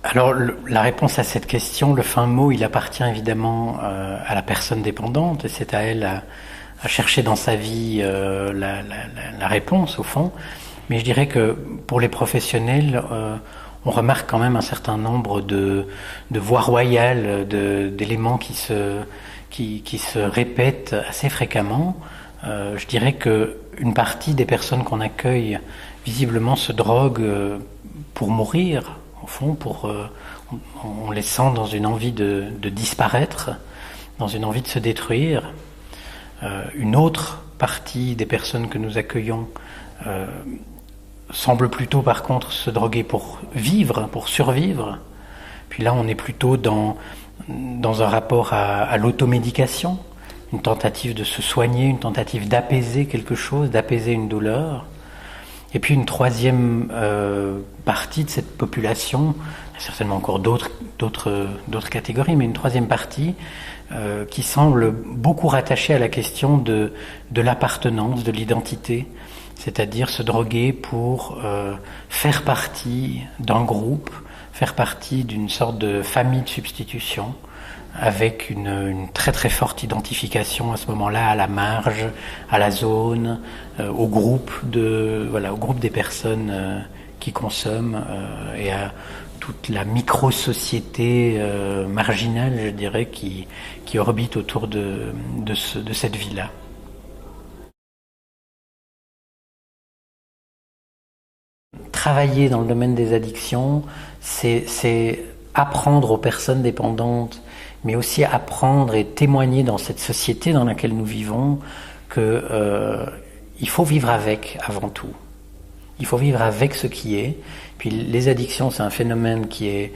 Alors, la réponse à cette question, le fin mot, il appartient évidemment à la personne dépendante, et c'est à elle à chercher dans sa vie la réponse, au fond. Mais je dirais que pour les professionnels, on remarque quand même un certain nombre de voies royales, d'éléments qui se répètent assez fréquemment. Je dirais que une partie des personnes qu'on accueille visiblement se droguent pour mourir, au fond, on les sent dans une envie de disparaître, dans une envie de se détruire. Une autre partie des personnes que nous accueillons semble plutôt par contre se droguer pour vivre, pour survivre. Puis là on est plutôt dans un rapport à l'automédication, une tentative de se soigner, une tentative d'apaiser quelque chose, d'apaiser une douleur. Et puis une troisième partie de cette population, il y a certainement encore d'autres catégories, mais une troisième partie qui semble beaucoup rattachée à la question de l'appartenance, de l'identité, c'est-à-dire se droguer pour faire partie d'un groupe, faire partie d'une sorte de famille de substitution, avec une très très forte identification à ce moment-là à la marge, à la zone, au groupe des personnes qui consomment et à toute la micro-société marginale, je dirais, qui orbite autour de cette vie-là. Travailler dans le domaine des addictions, c'est apprendre aux personnes dépendantes, mais aussi apprendre et témoigner dans cette société dans laquelle nous vivons que il faut vivre avec avant tout. Il faut vivre avec ce qui est. Puis les addictions, c'est un phénomène qui est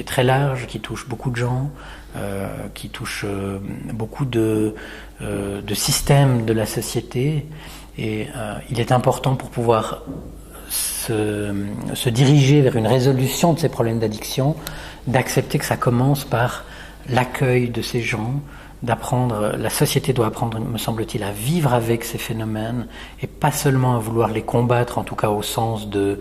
très large, qui touche beaucoup de gens, qui touche beaucoup de systèmes de la société. Et il est important pour pouvoir se diriger vers une résolution de ces problèmes d'addiction, d'accepter que ça commence par l'accueil de ces gens, d'apprendre, la société doit apprendre, me semble-t-il, à vivre avec ces phénomènes et pas seulement à vouloir les combattre, en tout cas au sens de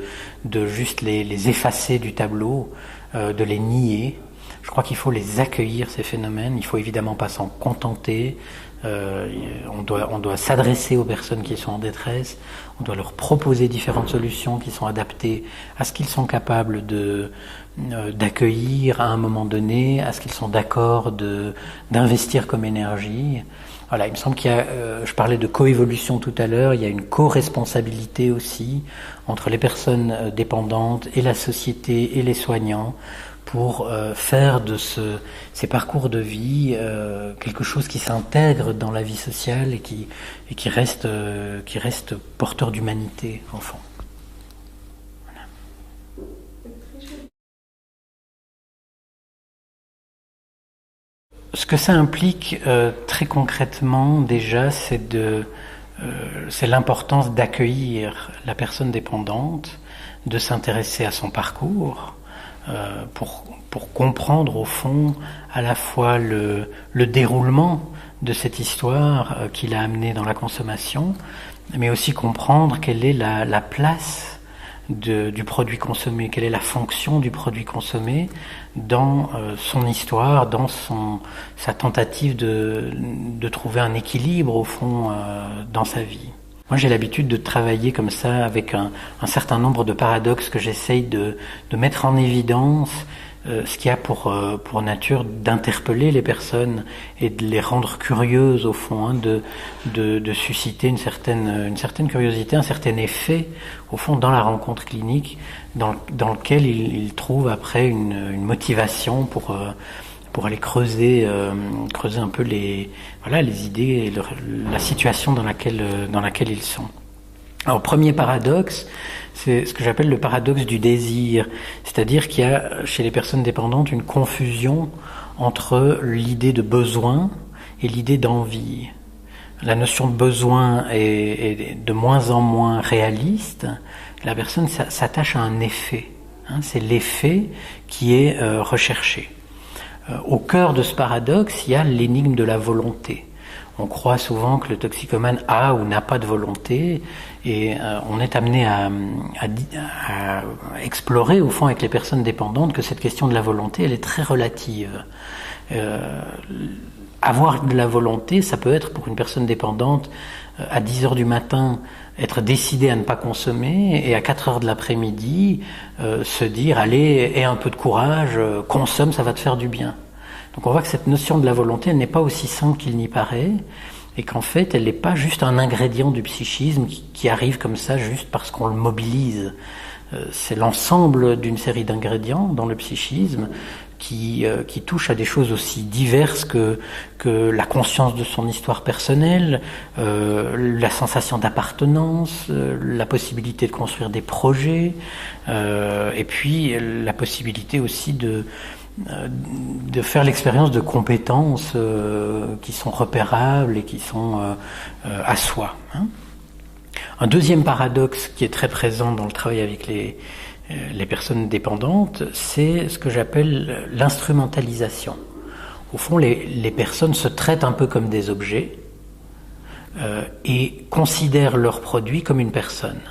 juste les effacer du tableau, de les nier. Je crois qu'il faut les accueillir, ces phénomènes, il faut évidemment pas s'en contenter. On doit s'adresser aux personnes qui sont en détresse, on doit leur proposer différentes solutions qui sont adaptées à ce qu'ils sont capables d'accueillir à un moment donné, à ce qu'ils sont d'accord d'investir comme énergie. Voilà, il me semble qu'il y a, je parlais de coévolution tout à l'heure, il y a une co-responsabilité aussi entre les personnes dépendantes et la société et les soignants, pour faire de ces parcours de vie quelque chose qui s'intègre dans la vie sociale et qui reste porteur d'humanité, en fond. Voilà. Ce que ça implique très concrètement déjà, c'est l'importance d'accueillir la personne dépendante, de s'intéresser à son parcours, pour comprendre au fond à la fois le déroulement de cette histoire qui l'a amené dans la consommation, mais aussi comprendre quelle est la place du produit consommé, quelle est la fonction du produit consommé dans son histoire, dans sa tentative de trouver un équilibre au fond dans sa vie. Moi, j'ai l'habitude de travailler comme ça avec un certain nombre de paradoxes que j'essaye de mettre en évidence, ce qui a pour nature d'interpeller les personnes et de les rendre curieuses au fond, hein, de susciter une certaine curiosité, un certain effet au fond dans la rencontre clinique, dans lequel ils trouvent après une motivation pour aller creuser un peu les idées et la situation dans laquelle ils sont. Alors, premier paradoxe, c'est ce que j'appelle le paradoxe du désir, c'est-à-dire qu'il y a chez les personnes dépendantes une confusion entre l'idée de besoin et l'idée d'envie. La notion de besoin est de moins en moins réaliste. La personne s'attache à un effet, hein, c'est l'effet qui est recherché. Au cœur de ce paradoxe, il y a l'énigme de la volonté. On croit souvent que le toxicomane a ou n'a pas de volonté, et on est amené à explorer au fond avec les personnes dépendantes que cette question de la volonté, elle est très relative. Avoir de la volonté, ça peut être pour une personne dépendante à 10 heures du matin être décidé à ne pas consommer, et à 4 heures de l'après-midi se dire allez, aie un peu de courage, consomme, ça va te faire du bien. Donc on voit que cette notion de la volonté, elle n'est pas aussi simple qu'il n'y paraît, et qu'en fait elle n'est pas juste un ingrédient du psychisme qui arrive comme ça juste parce qu'on le mobilise. C'est l'ensemble d'une série d'ingrédients dans le psychisme qui touche à des choses aussi diverses que la conscience de son histoire personnelle, la sensation d'appartenance, la possibilité de construire des projets, et puis la possibilité aussi de faire l'expérience de compétences qui sont repérables et qui sont à soi. Un deuxième paradoxe qui est très présent dans le travail avec les personnes dépendantes, c'est ce que j'appelle l'instrumentalisation. Au fond, les personnes se traitent un peu comme des objets et considèrent leur produit comme une personne.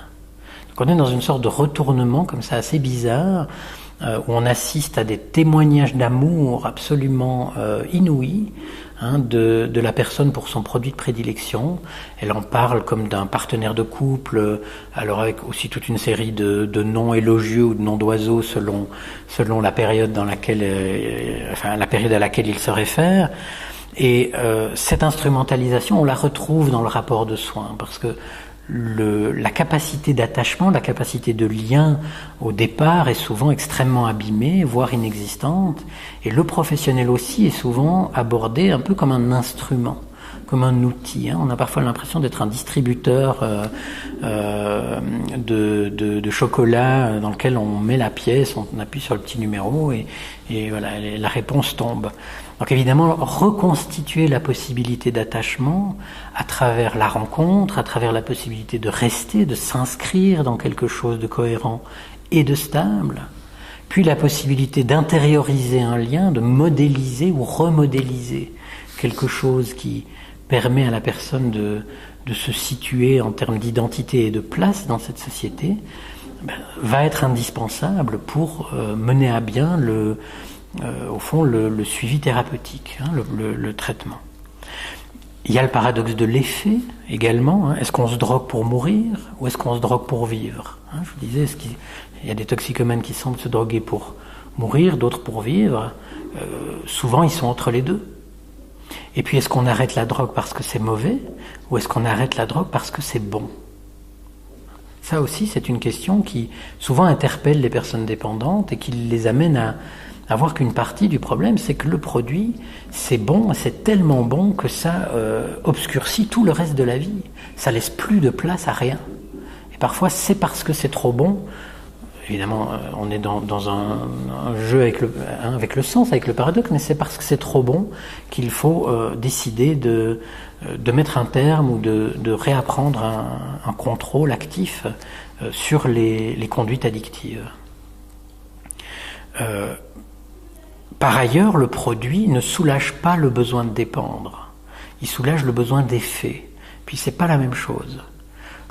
Donc on est dans une sorte de retournement comme ça assez bizarre, où on assiste à des témoignages d'amour absolument inouïs, de la personne pour son produit de prédilection. Elle en parle comme d'un partenaire de couple, alors avec aussi toute une série de noms élogieux ou de noms d'oiseaux selon la période dans laquelle, la période à laquelle il se réfère. Et cette instrumentalisation, on la retrouve dans le rapport de soins, parce que la capacité d'attachement, la capacité de lien au départ est souvent extrêmement abîmée, voire inexistante, et le professionnel aussi est souvent abordé un peu comme un instrument, comme un outil. On a parfois l'impression d'être un distributeur de chocolat dans lequel on met la pièce, on appuie sur le petit numéro et voilà, la réponse tombe. Donc évidemment, reconstituer la possibilité d'attachement à travers la rencontre, à travers la possibilité de rester, de s'inscrire dans quelque chose de cohérent et de stable, puis la possibilité d'intérioriser un lien, de modéliser ou remodéliser quelque chose qui permet à la personne de se situer en termes d'identité et de place dans cette société, va être indispensable pour mener à bien au fond le suivi thérapeutique, le traitement. Il y a le paradoxe de l'effet également. Est-ce qu'on se drogue pour mourir ou est-ce qu'on se drogue pour vivre? Je vous disais, il y a des toxicomanes qui semblent se droguer pour mourir, d'autres pour vivre. Souvent, ils sont entre les deux. Et puis, est-ce qu'on arrête la drogue parce que c'est mauvais ou est-ce qu'on arrête la drogue parce que c'est bon? Ça aussi, c'est une question qui souvent interpelle les personnes dépendantes et qui les amène à voir qu'une partie du problème, c'est que le produit, c'est bon, c'est tellement bon que ça obscurcit tout le reste de la vie. Ça laisse plus de place à rien. Et parfois, c'est parce que c'est trop bon. Évidemment, on est dans un jeu avec le sens, avec le paradoxe, mais c'est parce que c'est trop bon qu'il faut décider de mettre un terme ou de réapprendre un contrôle actif sur les conduites addictives. Par ailleurs, le produit ne soulage pas le besoin de dépendre. Il soulage le besoin d'effet. Puis c'est pas la même chose.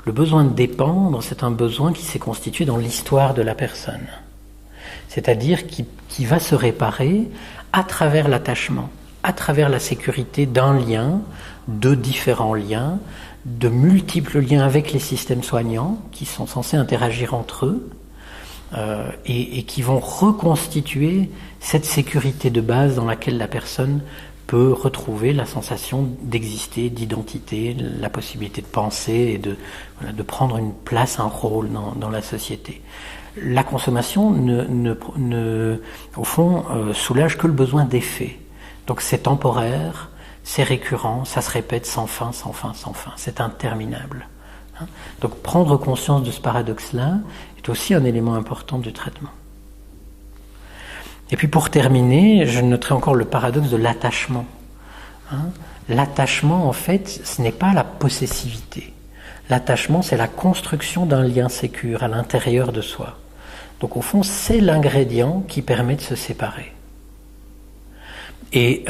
Le besoin de dépendre, c'est un besoin qui s'est constitué dans l'histoire de la personne. C'est-à-dire qui va se réparer à travers l'attachement, à travers la sécurité d'un lien, de différents liens, de multiples liens avec les systèmes soignants qui sont censés interagir entre eux, et qui vont reconstituer cette sécurité de base dans laquelle la personne peut retrouver la sensation d'exister, d'identité, la possibilité de penser et de prendre une place, un rôle dans la société. La consommation au fond, soulage que le besoin d'effet. Donc c'est temporaire, c'est récurrent, ça se répète sans fin, sans fin, sans fin. C'est interminable. Donc prendre conscience de ce paradoxe-là est aussi un élément important du traitement. Et puis pour terminer, je noterai encore le paradoxe de l'attachement. L'attachement, en fait, ce n'est pas la possessivité. L'attachement, c'est la construction d'un lien sécure à l'intérieur de soi. Donc au fond, c'est l'ingrédient qui permet de se séparer. Et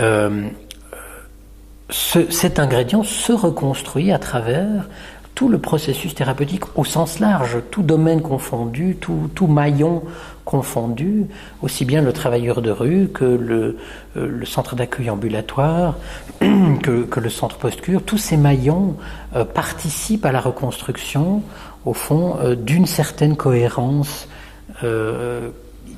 cet ingrédient se reconstruit à travers tout le processus thérapeutique au sens large, tout domaine confondu, tout maillon confondu, aussi bien le travailleur de rue que le centre d'accueil ambulatoire, que le centre post-cure. Tous ces maillons participent à la reconstruction, au fond, d'une certaine cohérence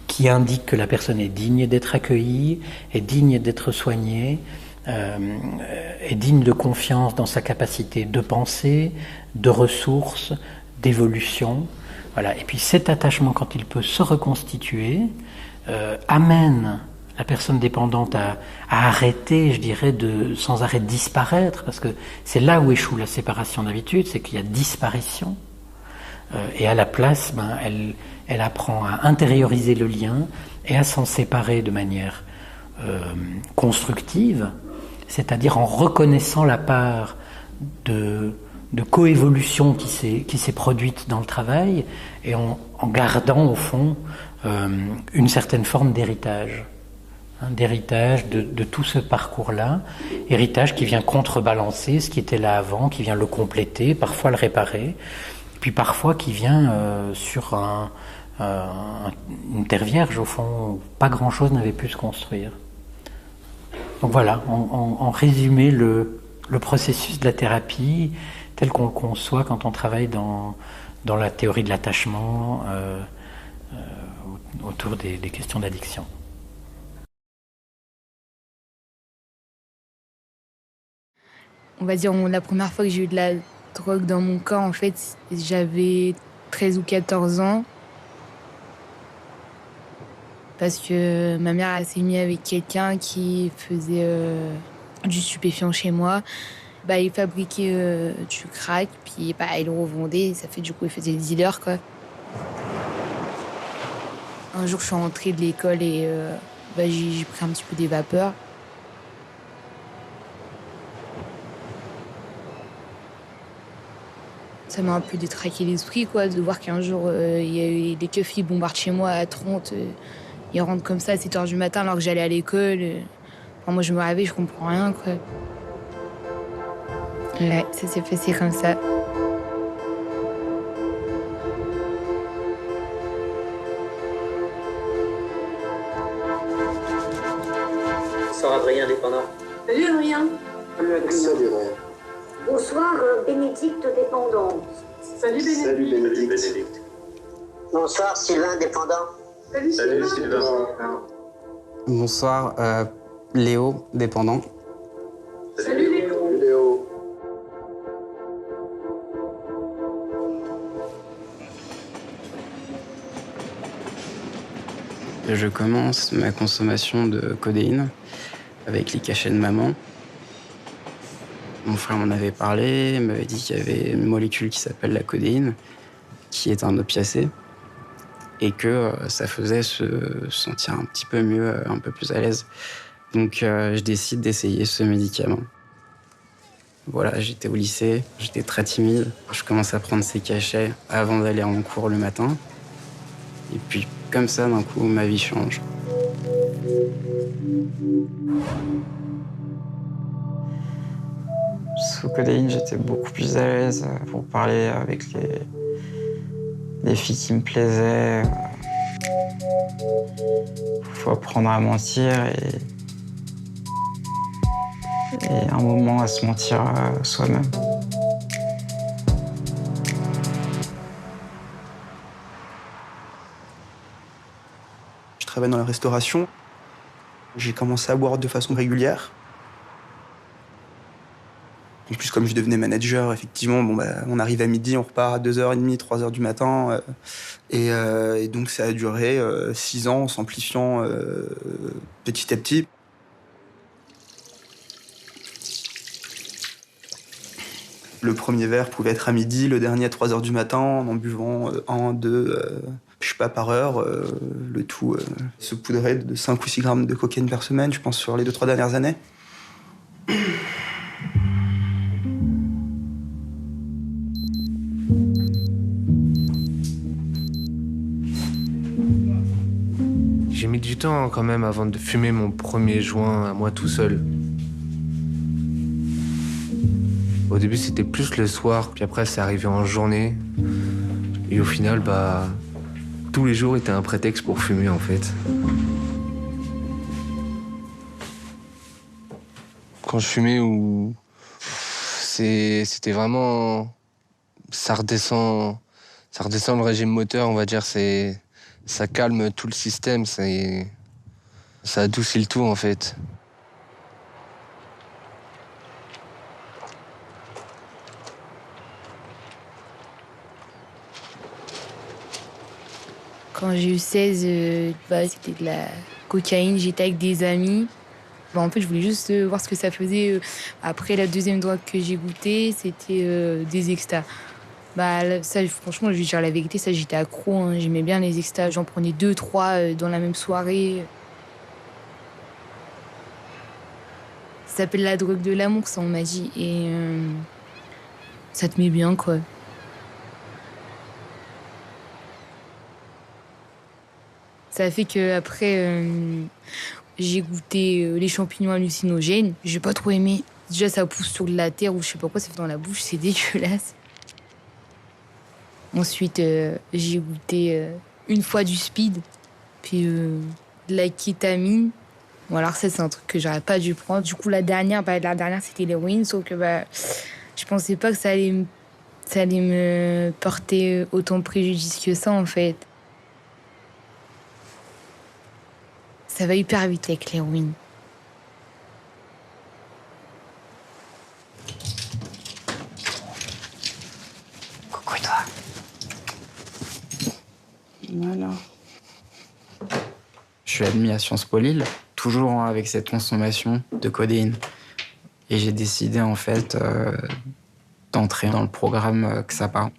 qui indique que la personne est digne d'être accueillie, est digne d'être soignée, est digne de confiance dans sa capacité de penser, de ressources, d'évolution. Voilà. Et puis cet attachement, quand il peut se reconstituer, amène la personne dépendante à arrêter, je dirais, sans arrêt disparaître, parce que c'est là où échoue la séparation d'habitude, c'est qu'il y a disparition. Et à la place, elle apprend à intérioriser le lien et à s'en séparer de manière constructive, c'est-à-dire en reconnaissant la part de coévolution qui s'est produite dans le travail et en gardant au fond une certaine forme d'héritage. D'héritage de tout ce parcours-là, héritage qui vient contrebalancer ce qui était là avant, qui vient le compléter, parfois le réparer, puis parfois qui vient sur une terre vierge au fond, où pas grand-chose n'avait pu se construire. Donc voilà, en résumé, le processus de la thérapie tel qu'on le conçoit quand on travaille dans la théorie de l'attachement autour des questions d'addiction. On va dire, la première fois que j'ai eu de la drogue dans mon corps, en fait, j'avais 13 ou 14 ans. Parce que ma mère elle s'est mise avec quelqu'un qui faisait du stupéfiant chez moi. Il fabriquait du crack, puis il le revendait. Ça fait du coup, il faisait le dealer, quoi. Un jour, je suis rentrée de l'école et j'ai pris un petit peu des vapeurs. Ça m'a un peu détraqué l'esprit, quoi, de voir qu'un jour, il y a eu des keufs qui bombardent chez moi à 30. Ils rentrent comme ça à 7h du matin alors que j'allais à l'école. Enfin, moi, je me réveille, je comprends rien, quoi. Ouais, ça s'est passé comme ça. Bonsoir Adrien, dépendant. Salut Adrien. Salut Adrien. Salut Adrien. Bonsoir Bénédicte dépendante. Salut Bénédicte. Salut Bénédicte. Bonsoir Sylvain dépendant. Salut Sylvain. Bonsoir Léo dépendant. Salut Léo. Léo. Je commence ma consommation de codéine avec les cachets de maman. Mon frère m'en avait parlé, il m'avait dit qu'il y avait une molécule qui s'appelle la codéine, qui est un opiacé, et que ça faisait se sentir un petit peu mieux, un peu plus à l'aise. Donc je décide d'essayer ce médicament. Voilà, j'étais au lycée, j'étais très timide. Je commence à prendre ces cachets avant d'aller en cours le matin. Et puis, comme ça, d'un coup, ma vie change. Sous codéine, j'étais beaucoup plus à l'aise pour parler avec les filles qui me plaisaient. Il faut apprendre à mentir et un moment à se mentir soi-même. Je travaille dans la restauration. J'ai commencé à boire de façon régulière. En plus, comme je devenais manager, effectivement, on arrive à midi, on repart à 2h30, 3h du matin. Et donc, ça a duré 6 ans en s'amplifiant petit à petit. Le premier verre pouvait être à midi, le dernier à 3h du matin, en buvant 1, 2, je sais pas, par heure. Le tout se poudrait de 5 ou 6 grammes de cocaïne par semaine, je pense, sur les 2-3 dernières années. J'ai mis du temps quand même avant de fumer mon premier joint à moi tout seul. Au début, c'était plus le soir, puis après, c'est arrivé en journée. Et au final, tous les jours étaient un prétexte pour fumer, en fait. Quand je fumais, c'était vraiment... Ça redescend le régime moteur, on va dire. Ça calme tout le système, ça adoucit le tout, en fait. Quand j'ai eu 16, c'était de la cocaïne, j'étais avec des amis. En fait, je voulais juste voir ce que ça faisait. Après, la deuxième drogue que j'ai goûtée, c'était des extas. Ça, franchement, je vais dire la vérité, ça, j'étais accro. Hein. J'aimais bien les extas. J'en prenais 2, 3 dans la même soirée. Ça s'appelle la drogue de l'amour, ça, on m'a dit. Et ça te met bien, quoi. Ça a fait qu'après, j'ai goûté les champignons hallucinogènes. J'ai pas trop aimé. Déjà, ça pousse sur de la terre ou je sais pas quoi, ça fait dans la bouche, c'est dégueulasse. Ensuite, j'ai goûté une fois du speed, puis de la kétamine. Bon, alors ça, c'est un truc que j'aurais pas dû prendre. Du coup, la dernière c'était l'héroïne, sauf que je pensais pas que ça allait me porter autant préjudice que ça, en fait. Ça va hyper vite avec l'héroïne. Coucou toi. Voilà. Je suis admis à Sciences Po Lille, toujours avec cette consommation de codéine. Et j'ai décidé en fait d'entrer dans le programme XAPA,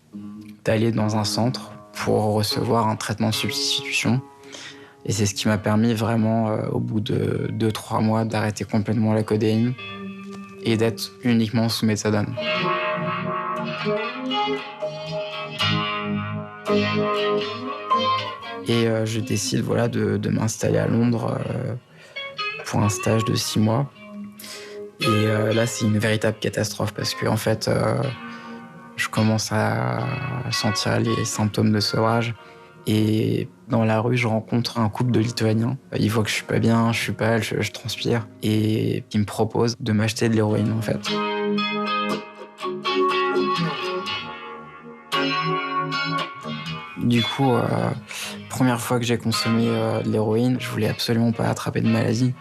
d'aller dans un centre pour recevoir un traitement de substitution. Et c'est ce qui m'a permis vraiment, au bout de 2-3 mois, d'arrêter complètement la codéine et d'être uniquement sous méthadone. Et je décide de m'installer à Londres pour un stage de 6 mois. Et là, c'est une véritable catastrophe parce que en fait, je commence à sentir les symptômes de sevrage. Et dans la rue, je rencontre un couple de Lituaniens. Ils voient que je suis pas bien, je suis pâle, je transpire. Et ils me proposent de m'acheter de l'héroïne, en fait. Du coup, première fois que j'ai consommé de l'héroïne, je voulais absolument pas attraper de maladie.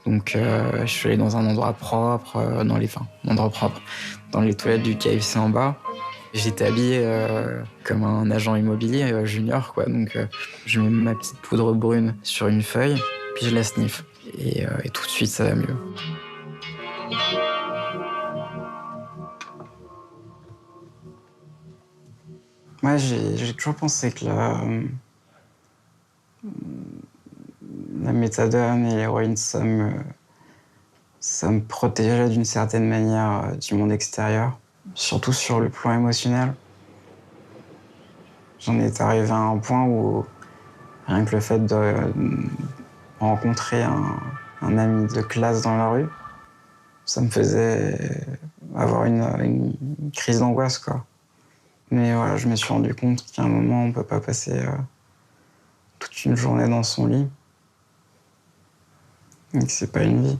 Donc, je suis allé dans un endroit propre, dans les toilettes du KFC en bas. J'étais habillé comme un agent immobilier junior, quoi. Donc, je mets ma petite poudre brune sur une feuille, puis je la sniffe. Et tout de suite, ça va mieux. Moi, j'ai toujours pensé que la méthadone et l'héroïne, ça me protégeait d'une certaine manière du monde extérieur. Surtout sur le plan émotionnel. J'en étais arrivé à un point où rien que le fait de rencontrer un ami de classe dans la rue, ça me faisait avoir une crise d'angoisse, quoi. Mais voilà, je me suis rendu compte qu'à un moment, on ne peut pas passer toute une journée dans son lit. Et que c'est pas une vie.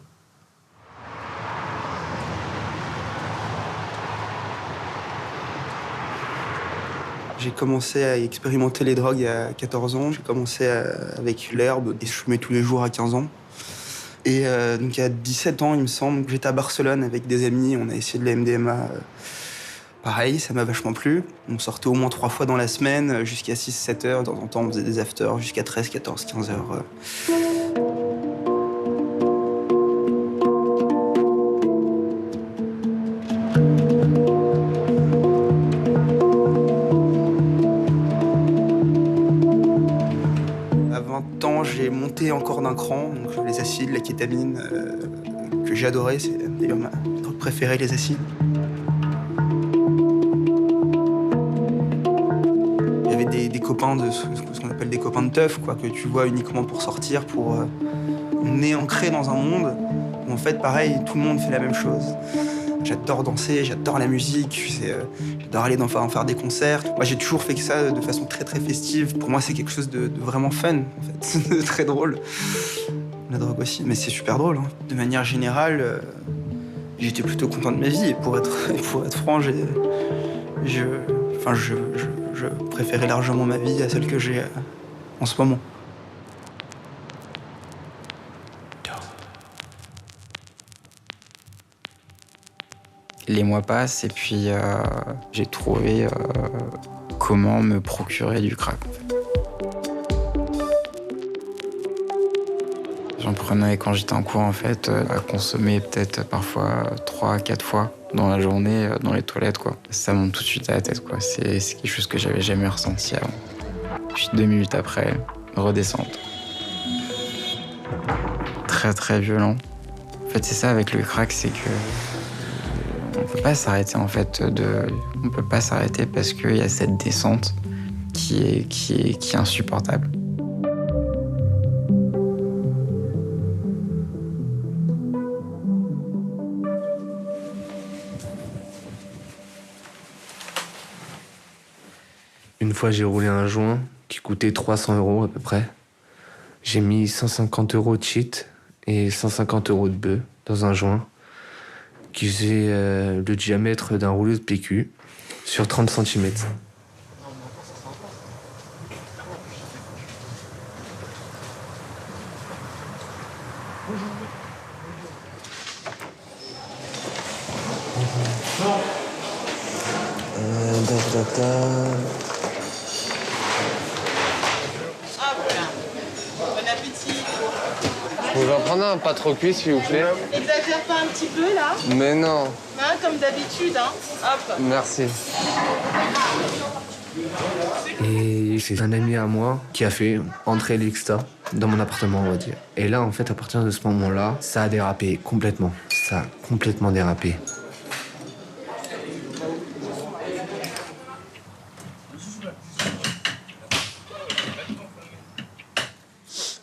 J'ai commencé à expérimenter les drogues à 14 ans. J'ai commencé avec l'herbe et je fumais tous les jours à 15 ans. Et donc à 17 ans, il me semble, j'étais à Barcelone avec des amis. On a essayé de la MDMA. Pareil, ça m'a vachement plu. On sortait au moins 3 fois dans la semaine, jusqu'à 6-7 heures. De temps en temps, on faisait des afters jusqu'à 13, 14, 15 heures. J'ai monté encore d'un cran, donc les acides, la kétamine, que j'ai adoré, c'est d'ailleurs ma drogue préférée, les acides. Il y avait des copains de ce qu'on appelle des copains de teuf, quoi, que tu vois uniquement pour sortir, on est ancré dans un monde où en fait, pareil, tout le monde fait la même chose. J'adore danser, j'adore la musique, j'adore aller en faire des concerts. Moi, j'ai toujours fait que ça de façon très très festive. Pour moi, c'est quelque chose de vraiment fun, en fait, de très drôle. La drogue aussi, mais c'est super drôle. Hein. De manière générale, j'étais plutôt content de ma vie. Et pour être franc, je préférais largement ma vie à celle que j'ai en ce moment. Les mois passent et puis j'ai trouvé comment me procurer du crack. En fait. J'en prenais quand j'étais en cours en fait, à consommer peut-être parfois 3-4 fois dans la journée dans les toilettes quoi. Ça monte tout de suite à la tête quoi. C'est quelque chose que j'avais jamais ressenti avant. Puis 2 minutes après, redescente. Très très violent. En fait c'est ça avec le crack, c'est que on peut pas s'arrêter en fait on peut pas s'arrêter parce qu'il y a cette descente qui est insupportable. Une fois, j'ai roulé un joint qui coûtait 300 € à peu près. J'ai mis 150 € de shit et 150 € de bœuf dans un joint qui faisait le diamètre d'un rouleau de PQ sur 30 cm. Bon appétit. Je peux en prendre un pas trop cuit, s'il vous plaît? Exagère pas un petit peu, là? Mais non. Hein, comme d'habitude, hein. Hop. Merci. Et c'est un ami à moi qui a fait entrer l'Exta dans mon appartement, on va dire. Et là, en fait, à partir de ce moment-là, ça a dérapé complètement. Ça a complètement dérapé.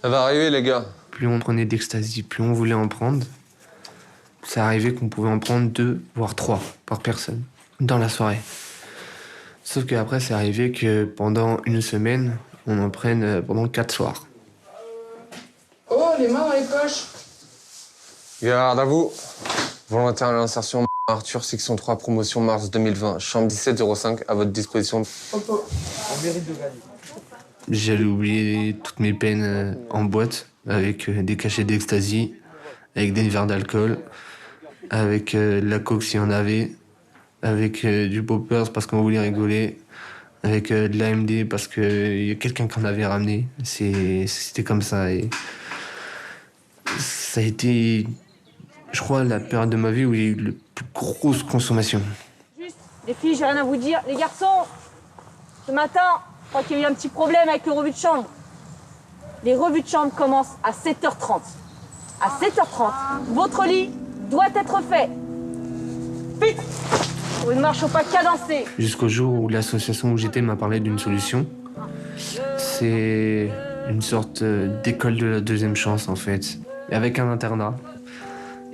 Elle va arriver, les gars. Plus on prenait d'ecstasy, plus on voulait en prendre. Ça arrivait qu'on pouvait en prendre 2, voire 3 par personne dans la soirée. Sauf qu'après, c'est arrivé que pendant une semaine, on en prenne pendant 4 soirs. Oh, les mains dans les poches. Garde à vous. Volontaire à l'insertion Arthur, section 3, promotion mars 2020. Chambre 1705 à votre disposition. Popo. On mérite de gagner. J'allais oublier toutes mes peines en boîte, avec des cachets d'ecstasy, avec des verres d'alcool, avec de la coke s'il y en avait, avec du poppers parce qu'on voulait rigoler, avec de l'AMD parce qu'il y a quelqu'un qui en avait ramené. C'était comme ça. Et ça a été, je crois, la période de ma vie où il y a eu la plus grosse consommation. Juste, les filles, j'ai rien à vous dire. Les garçons, ce matin, je crois qu'il y a eu un petit problème avec le revue de chambre. Les revues de chambre commencent à 7h30. À 7h30, votre lit doit être fait. Vite! Pour une marche au pas cadencée. Jusqu'au jour où l'association où j'étais m'a parlé d'une solution. C'est une sorte d'école de la deuxième chance, en fait. Avec un internat.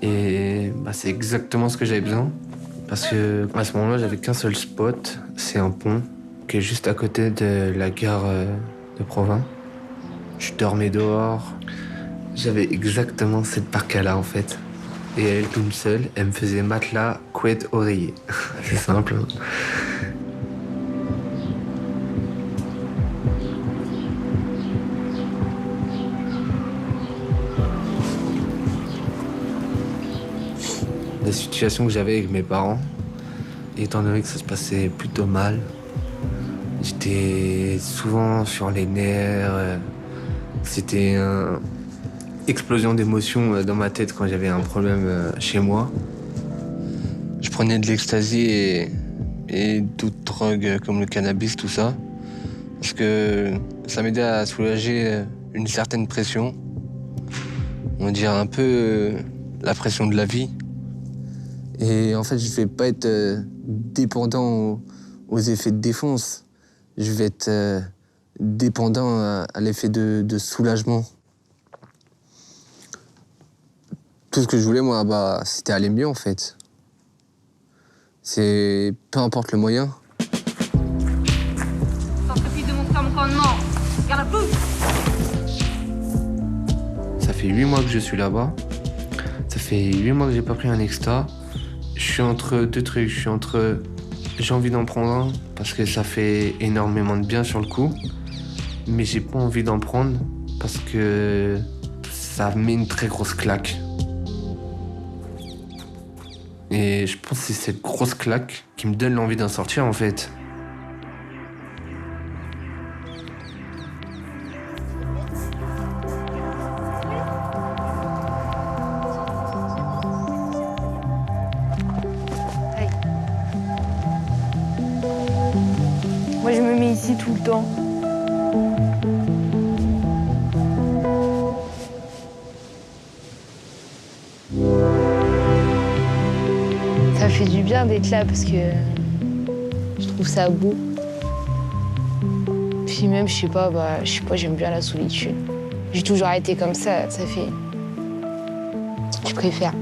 Et c'est exactement ce que j'avais besoin. Parce que à ce moment-là, j'avais qu'un seul spot. C'est un pont qui est juste à côté de la gare de Provins. Je dormais dehors. J'avais exactement cette parka-là, en fait. Et elle, toute seule, elle me faisait matelas, couette, oreiller. C'est simple. Hein. La situation que j'avais avec mes parents, étant donné que ça se passait plutôt mal, j'étais souvent sur les nerfs. C'était une explosion d'émotions dans ma tête quand j'avais un problème chez moi. Je prenais de l'ecstasy et d'autres drogues comme le cannabis, tout ça, parce que ça m'aidait à soulager une certaine pression, on va dire un peu la pression de la vie. Et en fait, je ne vais pas être dépendant aux effets de défonce. Je vais être dépendant à l'effet de soulagement. Tout ce que je voulais, moi, c'était aller mieux, en fait. C'est peu importe le moyen. Sacrifie de mon frère mon commandement. Garde la pouce. Ça fait 8 mois que je suis là-bas. Ça fait 8 mois que j'ai pas pris un extra. Je suis entre deux trucs. Je suis entre... J'ai envie d'en prendre un parce que ça fait énormément de bien sur le coup. Mais j'ai pas envie d'en prendre parce que ça met une très grosse claque. Et je pense que c'est cette grosse claque qui me donne l'envie d'en sortir en fait. Moi, je me mets ici tout le temps. Ça fait du bien d'être là parce que je trouve ça beau. Puis même, je sais pas, j'aime bien la solitude. J'ai toujours été comme ça fait... Je préfère.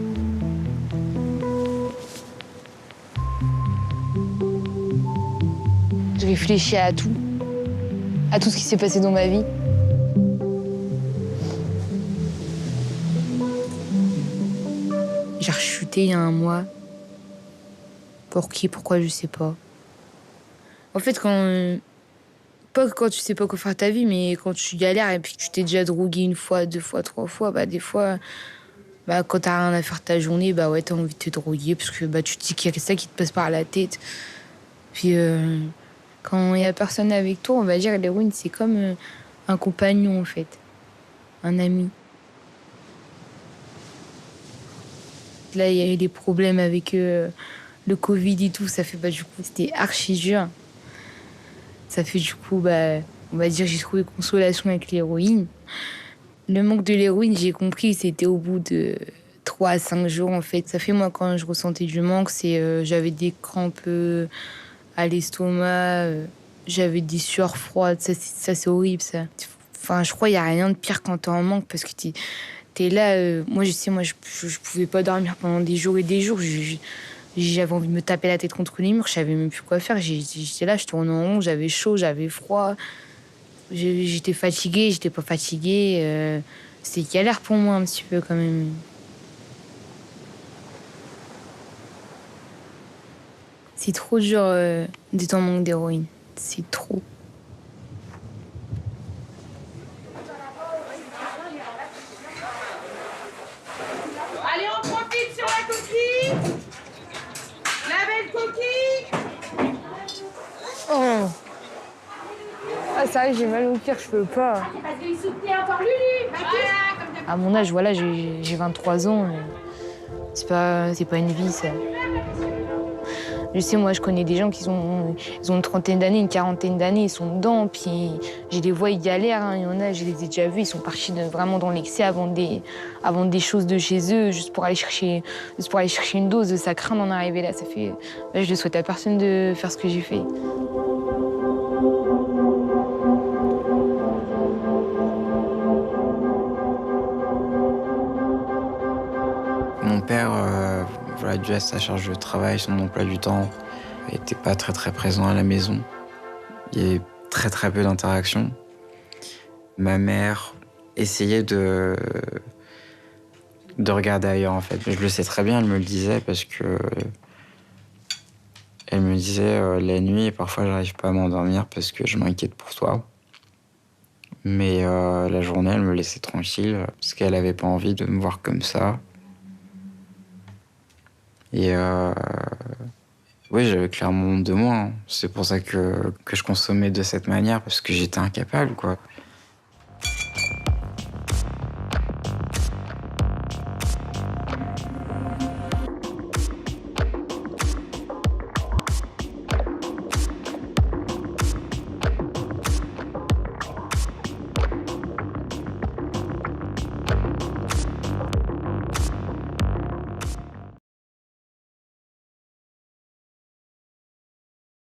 Je réfléchis à tout ce qui s'est passé dans ma vie. J'ai rechuté il y a un mois. Pour qui, pourquoi, je sais pas. En fait, pas quand tu sais pas quoi faire de ta vie, mais quand tu galères et puis que tu t'es déjà drogué 1 fois, 2 fois, 3 fois, des fois, quand t'as rien à faire de ta journée, ouais, t'as envie de te droguer parce que tu te dis qu'il y a ça qui te passe par la tête. Puis quand il y a personne avec toi, on va dire l'héroïne, c'est comme un compagnon en fait, un ami. Là, il y a eu des problèmes avec le Covid et tout, ça fait du coup, c'était archi dur. Ça fait du coup, on va dire, j'ai trouvé consolation avec l'héroïne. Le manque de l'héroïne, j'ai compris, c'était au bout de 3 à 5 jours en fait. Ça fait moi quand je ressentais du manque, j'avais des crampes à l'estomac, j'avais des sueurs froides, ça c'est horrible ça. Enfin, je crois qu'il n'y a rien de pire quand t'es en manque parce que t'es là, moi je pouvais pas dormir pendant des jours et des jours. J'avais envie de me taper la tête contre les murs, je savais même plus quoi faire. J'étais là, je tournais en rond, j'avais chaud, j'avais froid. J'étais fatiguée, j'étais pas fatiguée. C'était galère pour moi un petit peu quand même. C'est trop dur d'être en manque d'héroïne. C'est trop. Allez, on profite sur la coquille. La belle coquille. Oh. Ah, ça j'ai mal au cœur, je peux pas. Vas-y, soutenez encore Lulu. À mon âge, voilà, j'ai 23 ans. C'est pas une vie, ça. Je sais, moi, je connais des gens qui ils ont une trentaine d'années, une quarantaine d'années, ils sont dedans, puis je les vois, ils galèrent, hein. Il y en a, je les ai déjà vus, ils sont partis vraiment dans l'excès à vendre des choses de chez eux, juste pour aller chercher une dose. Ça craint d'en arriver là. Je ne souhaite à personne de faire ce que j'ai fait. Mon père, dû à sa charge de travail, son emploi du temps, n'était pas très présent à la maison. Il y avait très peu d'interactions. Ma mère essayait de regarder ailleurs, en fait. Je le sais très bien, elle me le disait, parce que elle me disait la nuit, parfois j'arrive pas à m'endormir parce que je m'inquiète pour toi. Mais la journée, elle me laissait tranquille parce qu'elle avait pas envie de me voir comme ça. Et oui, j'avais clairement honte de moi, hein. C'est pour ça que je consommais de cette manière, parce que j'étais incapable, quoi.